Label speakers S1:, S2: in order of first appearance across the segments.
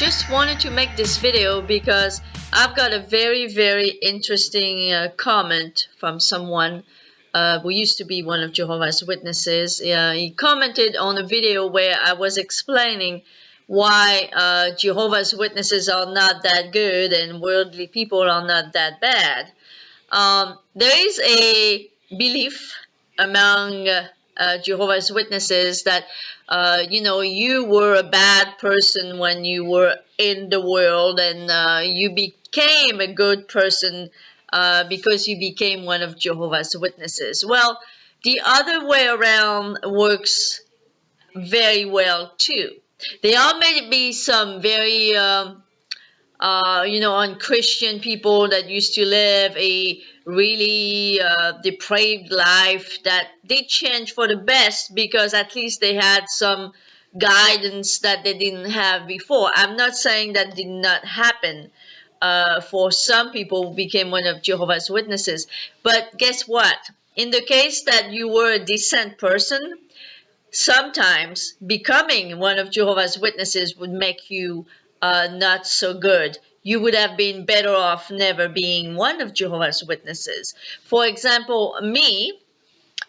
S1: just wanted to make this video because I've got a very interesting comment from someone who used to be one of Jehovah's Witnesses. He commented on a video where I was explaining why Jehovah's Witnesses are not that good and worldly people are not that bad. There is a belief among Jehovah's Witnesses that you were a bad person when you were in the world, and you became a good person because you became one of Jehovah's Witnesses. Well, the other way around works very well too. There are maybe some very unchristian people that used to live a really depraved life that they changed for the best because at least they had some guidance that they didn't have before. I'm not saying that did not happen for some people who became one of Jehovah's Witnesses, but guess what? In the case that you were a decent person, sometimes becoming one of Jehovah's Witnesses would make you not so good. You would have been better off never being one of Jehovah's Witnesses. For example, me,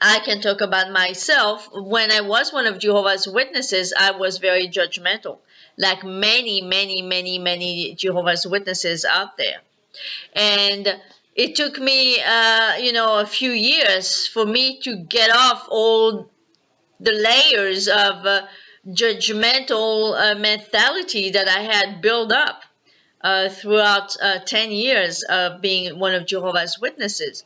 S1: I can talk about myself. When I was one of Jehovah's Witnesses, I was very judgmental, like many Jehovah's Witnesses out there. And it took me, a few years for me to get off all the layers of judgmental mentality that I had built up throughout 10 years of being one of Jehovah's Witnesses.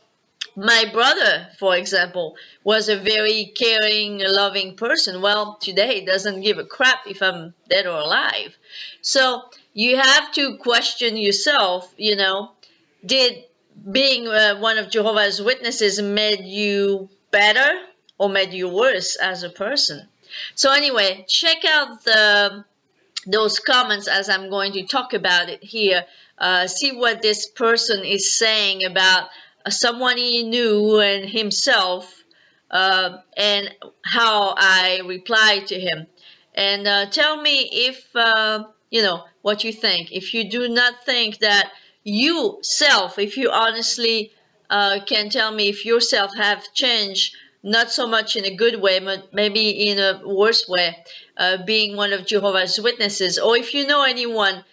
S1: My brother, for example, was a very caring, loving person. Well, today he doesn't give a crap if I'm dead or alive. So you have to question yourself, did being one of Jehovah's Witnesses made you better or made you worse as a person? So anyway, check out those comments as I'm going to talk about it here. See what this person is saying about someone he knew and himself, and how I replied to him. And tell me if, what you think. If you do not think that if you honestly can tell me if yourself have changed, not so much in a good way, but maybe in a worse way, being one of Jehovah's Witnesses, or if you know anyone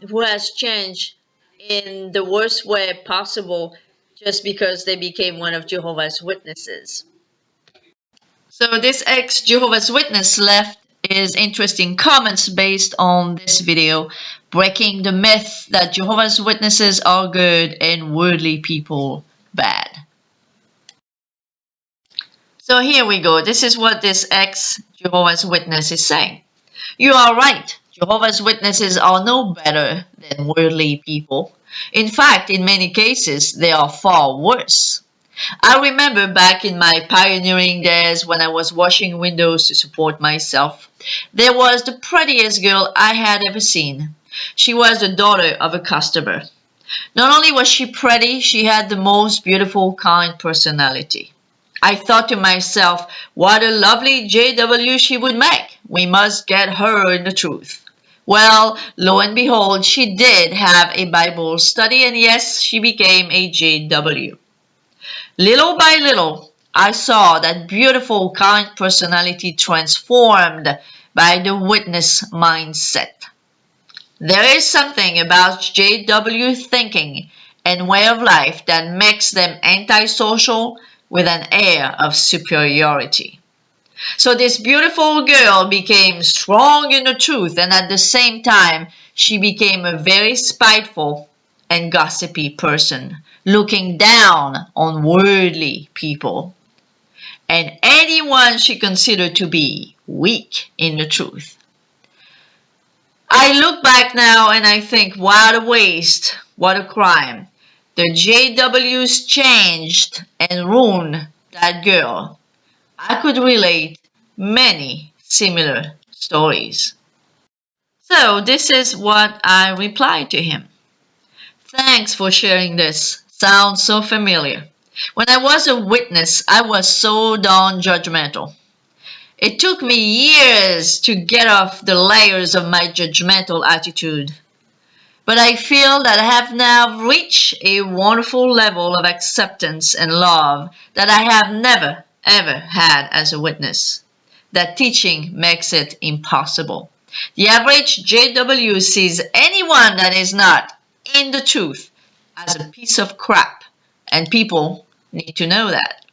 S1: who has changed in the worst way possible just because they became one of Jehovah's Witnesses. So this ex-Jehovah's Witness left his interesting comments based on this video, breaking the myth that Jehovah's Witnesses are good and worldly people bad. So here we go. This is what this ex-Jehovah's Witness is saying. You are right. Jehovah's Witnesses are no better than worldly people. In fact, in many cases, they are far worse. I remember back in my pioneering days when I was washing windows to support myself, there was the prettiest girl I had ever seen. She was the daughter of a customer. Not only was she pretty, she had the most beautiful, kind personality. I thought to myself, what a lovely JW she would make. We must get her in the truth. Well, lo and behold, she did have a Bible study, and yes, she became a JW. Little by little, I saw that beautiful, kind personality transformed by the witness mindset. There is something about JW thinking and way of life that makes them antisocial with an air of superiority. So this beautiful girl became strong in the truth, and at the same time, she became a very spiteful and gossipy person, looking down on worldly people and anyone she considered to be weak in the truth. I look back now and I think, what a waste, what a crime. The JWs changed and ruined that girl. I could relate many similar stories. So this is what I replied to him. Thanks for sharing this. Sounds so familiar. When I was a witness, I was so darn judgmental. It took me years to get off the layers of my judgmental attitude. But I feel that I have now reached a wonderful level of acceptance and love that I have never, ever had as a witness. That teaching makes it impossible. The average JW sees anyone that is not in the truth as a piece of crap, and people need to know that.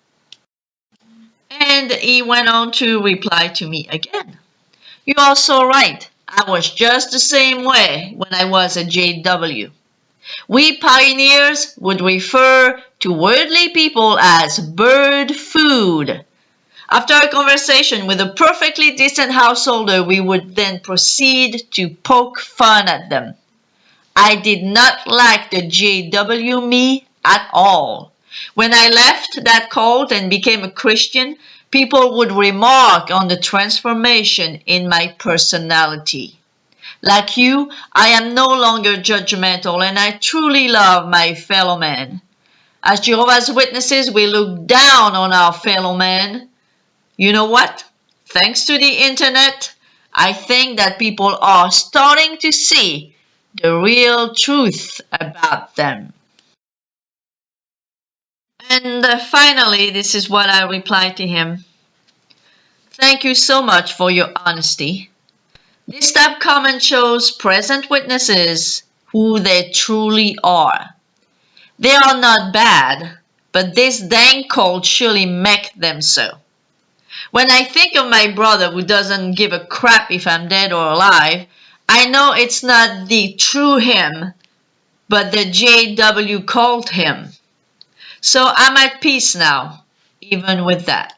S1: And he went on to reply to me again. You are so right. I was just the same way when I was a JW. We pioneers would refer to worldly people as bird food. After a conversation with a perfectly decent householder, we would then proceed to poke fun at them. I did not like the JW me at all. When I left that cult and became a Christian, people would remark on the transformation in my personality. Like you, I am no longer judgmental and I truly love my fellow man. As Jehovah's Witnesses, we look down on our fellow man. You know what? Thanks to the internet, I think that people are starting to see the real truth about them. And finally, this is what I replied to him. Thank you so much for your honesty. This type comment shows present witnesses who they truly are. They are not bad, but this dang cult surely make them so. When I think of my brother who doesn't give a crap if I'm dead or alive, I know it's not the true him, but the JW called him. So I'm at peace now, even with that.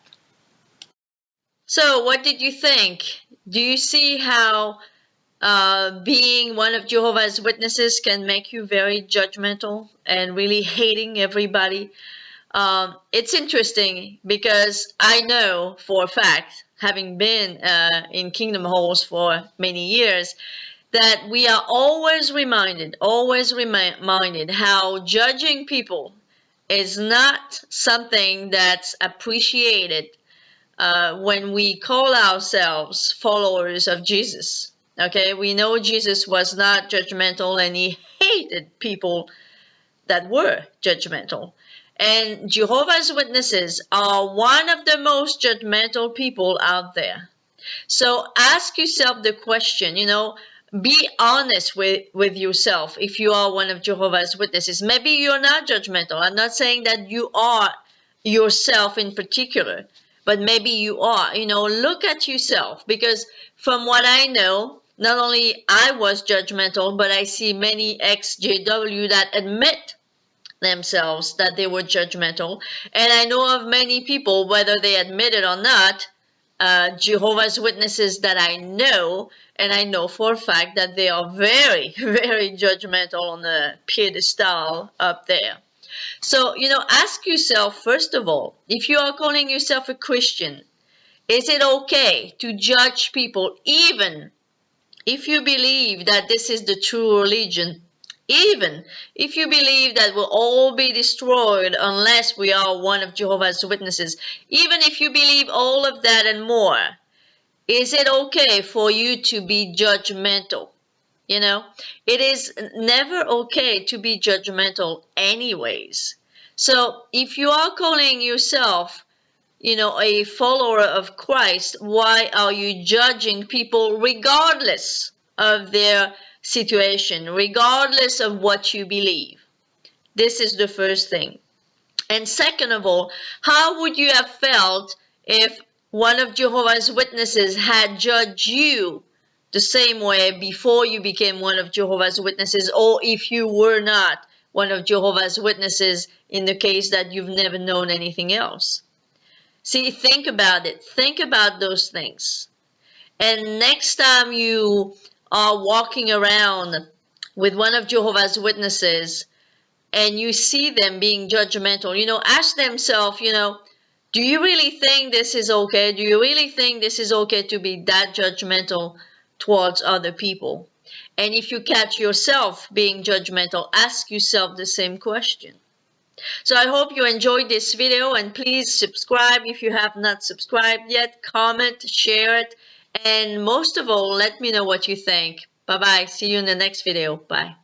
S1: So what did you think? Do you see how being one of Jehovah's Witnesses can make you very judgmental and really hating everybody? It's interesting because I know for a fact, having been in Kingdom Halls for many years, that we are always reminded how judging people is not something that's appreciated when we call ourselves followers of Jesus. Okay, we know Jesus was not judgmental and he hated people that were judgmental. And Jehovah's Witnesses are one of the most judgmental people out there. So ask yourself the question, be honest with yourself if you are one of Jehovah's Witnesses. Maybe you're not judgmental. I'm not saying that you are yourself in particular, but maybe you are. Look at yourself, because from what I know, not only I was judgmental, but I see many ex-JW that admit themselves that they were judgmental. And I know of many people, whether they admit it or not, Jehovah's Witnesses that I know, and I know for a fact that they are very, very judgmental on the pedestal up there. So, ask yourself, first of all, if you are calling yourself a Christian, is it okay to judge people even if you believe that this is the true religion? Even if you believe that we'll all be destroyed unless we are one of Jehovah's Witnesses, even if you believe all of that and more, is it okay for you to be judgmental? It is never okay to be judgmental anyways. So if you are calling yourself, a follower of Christ, why are you judging people regardless of their situation, regardless of what you believe? This is the first thing. And second of all, how would you have felt if one of Jehovah's Witnesses had judged you the same way before you became one of Jehovah's Witnesses, or if you were not one of Jehovah's Witnesses in the case that you've never known anything else? See, think about it. Think about those things. And next time you are walking around with one of Jehovah's Witnesses and you see them being judgmental, ask themselves, do you really think this is okay? Do you really think this is okay to be that judgmental towards other people? And if you catch yourself being judgmental, ask yourself the same question. So I hope you enjoyed this video, and please subscribe if you have not subscribed yet. Comment, share it, and most of all, let me know what you think. Bye-bye. See you in the next video. Bye.